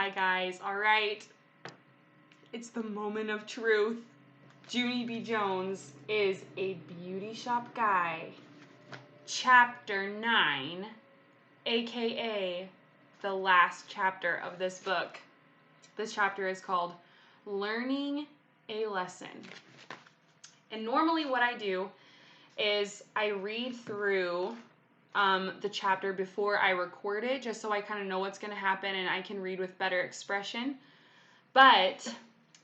Hi guys, all right. It's the moment of truth. Junie B. Jones is a beauty shop guy. Chapter 9, aka the last chapter of this book. This chapter is called Learning a Lesson. And normally what I do is I read through the chapter before I record it, just so I kind of know what's going to happen and I can read with better expression. But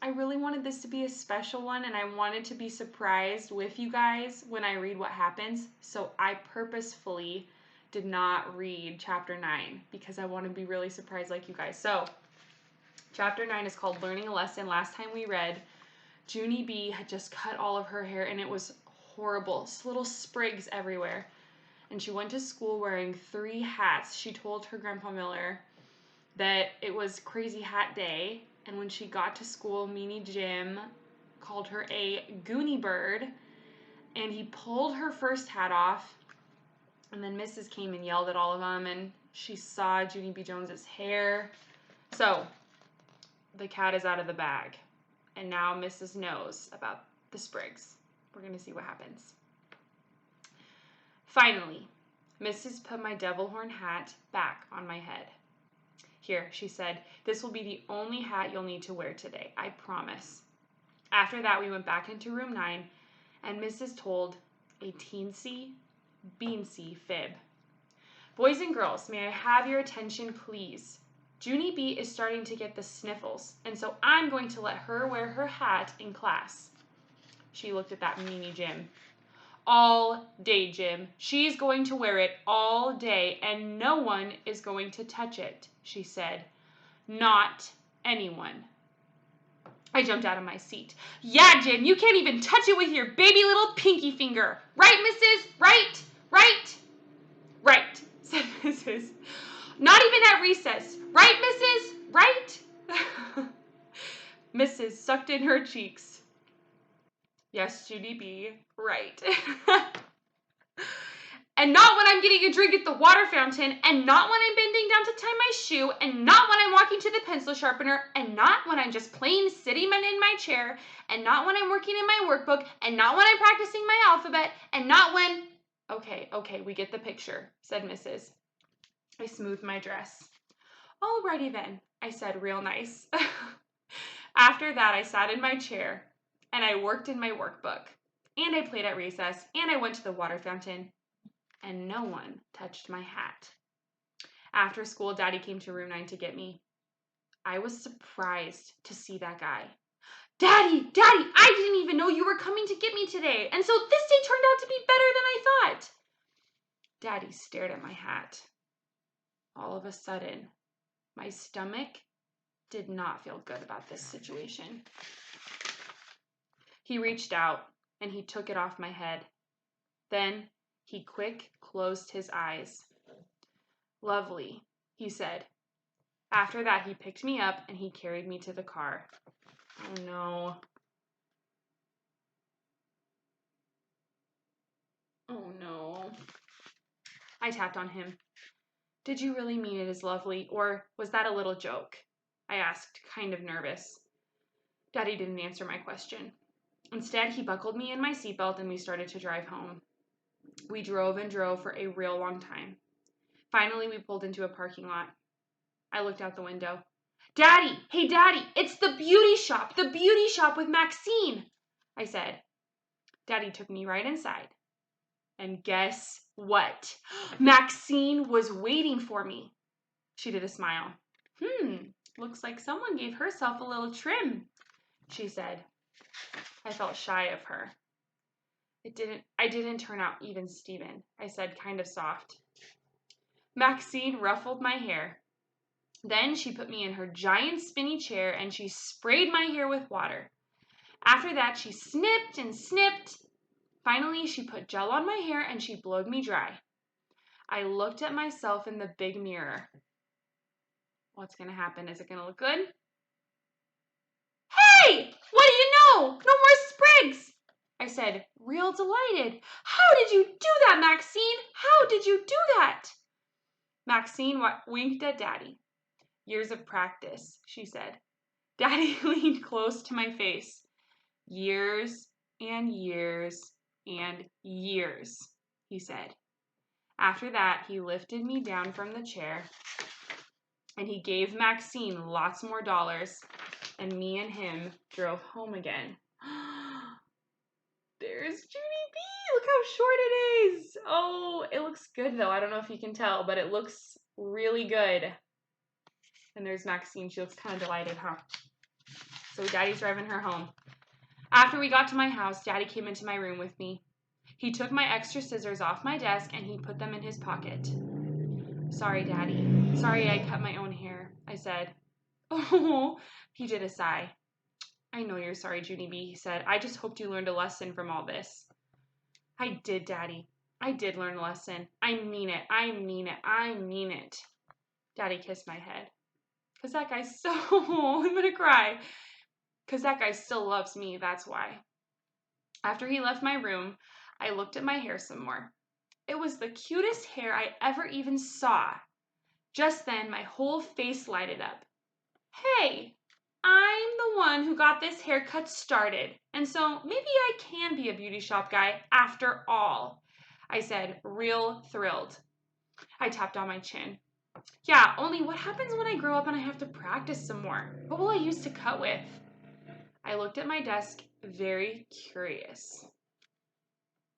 I really wanted this to be a special one, and I wanted to be surprised with you guys when I read what happens. So I purposefully did not read chapter 9 because I want to be really surprised like you guys. So chapter 9 is called Learning a Lesson. Last time we read, Junie B had just cut all of her hair and it was horrible. Little sprigs everywhere. And she went to school wearing 3 hats. She told her Grandpa Miller that it was Crazy Hat Day. And when she got to school, Meanie Jim called her a Goonie bird. And he pulled her first hat off. And then Mrs. came and yelled at all of them. And she saw Junie B. Jones's hair. So the cat is out of the bag. And now Mrs. knows about the sprigs. We're going to see what happens. Finally, Mrs. put my devil horn hat back on my head. Here, she said, this will be the only hat you'll need to wear today, I promise. After that, we went back into room 9, and Mrs. told a teensy, beansy fib. Boys and girls, may I have your attention, please? Junie B is starting to get the sniffles, and so I'm going to let her wear her hat in class. She looked at that meanie Jim. All day, Jim. She's going to wear it all day, and no one is going to touch it, she said. Not anyone. I jumped out of my seat. Yeah, Jim, you can't even touch it with your baby little pinky finger. Right, Mrs.? Right, said Mrs. Not even at recess. Right, Mrs.? Right? Mrs. sucked in her cheeks. Yes, Junie B. Right. And not when I'm getting a drink at the water fountain, and not when I'm bending down to tie my shoe, and not when I'm walking to the pencil sharpener, and not when I'm just plain sitting in my chair, and not when I'm working in my workbook, and not when I'm practicing my alphabet, and not when... Okay, we get the picture, said Mrs. I smoothed my dress. Alrighty then, I said real nice. After that, I sat in my chair, and I worked in my workbook, and I played at recess, and I went to the water fountain, and no one touched my hat. After school, Daddy came to room 9 to get me. I was surprised to see that guy. Daddy, I didn't even know you were coming to get me today, and so this day turned out to be better than I thought. Daddy stared at my hat. All of a sudden, my stomach did not feel good about this situation. He reached out, and he took it off my head. Then he quick closed his eyes. Lovely, he said. After that, he picked me up, and he carried me to the car. Oh, no. Oh, no. I tapped on him. Did you really mean it is lovely, or was that a little joke? I asked, kind of nervous. Daddy didn't answer my question. Instead, he buckled me in my seatbelt and we started to drive home. We drove and drove for a real long time. Finally, we pulled into a parking lot. I looked out the window. Daddy! Hey, Daddy! It's the beauty shop with Maxine! I said. Daddy took me right inside. And guess what? Maxine was waiting for me. She did a smile. Looks like someone gave herself a little trim, she said. I felt shy of her. I didn't turn out even Steven, I said, kind of soft. Maxine ruffled my hair. Then she put me in her giant spinny chair and she sprayed my hair with water. After that, she snipped and snipped. Finally, she put gel on my hair and she blowed me dry. I looked at myself in the big mirror. What's going to happen? Is it going to look good? Hey! What do you know? No more sprigs! I said, real delighted. How did you do that, Maxine? How did you do that? Maxine winked at Daddy. Years of practice, she said. Daddy leaned close to my face. Years and years and years, he said. After that, he lifted me down from the chair and he gave Maxine lots more dollars, and me and him drove home again. There's Junie B. Look how short it is. Oh, it looks good though. I don't know if you can tell, but it looks really good. And there's Maxine. She looks kind of delighted, huh? So Daddy's driving her home. After we got to my house, Daddy came into my room with me. He took my extra scissors off my desk and he put them in his pocket. Sorry, Daddy. Sorry I cut my own hair, I said. Oh, he did a sigh. I know you're sorry, Junie B, he said. I just hoped you learned a lesson from all this. I did, Daddy. I did learn a lesson. I mean it. I mean it. I mean it. Daddy kissed my head. Because that guy I'm going to cry. Because that guy still loves me, that's why. After he left my room, I looked at my hair some more. It was the cutest hair I ever even saw. Just then, my whole face lighted up. Hey, I'm the one who got this haircut started, and so maybe I can be a beauty shop guy after all, I said, real thrilled. I tapped on my chin. Yeah, only what happens when I grow up and I have to practice some more? What will I use to cut with? I looked at my desk, very curious.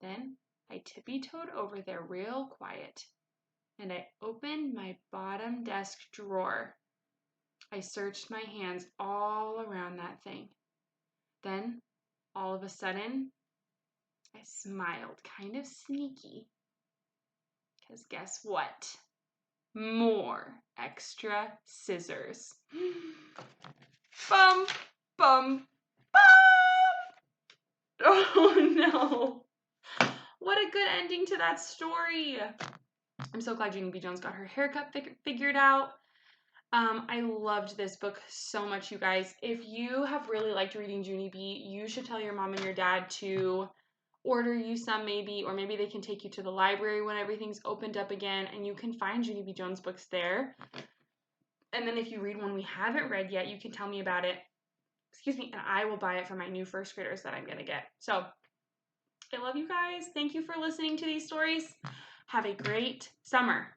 Then I tippy-toed over there real quiet, and I opened my bottom desk drawer. I searched my hands all around that thing. Then, all of a sudden, I smiled, kind of sneaky. Because guess what? More extra scissors. Bum, bum, bum! Oh no! What a good ending to that story. I'm so glad Junie B. Jones got her haircut figured out. I loved this book so much, you guys. If you have really liked reading Junie B., you should tell your mom and your dad to order you some maybe, or maybe they can take you to the library when everything's opened up again, and you can find Junie B. Jones books there. And then if you read one we haven't read yet, you can tell me about it. Excuse me, and I will buy it for my new first graders that I'm going to get. So, I love you guys. Thank you for listening to these stories. Have a great summer.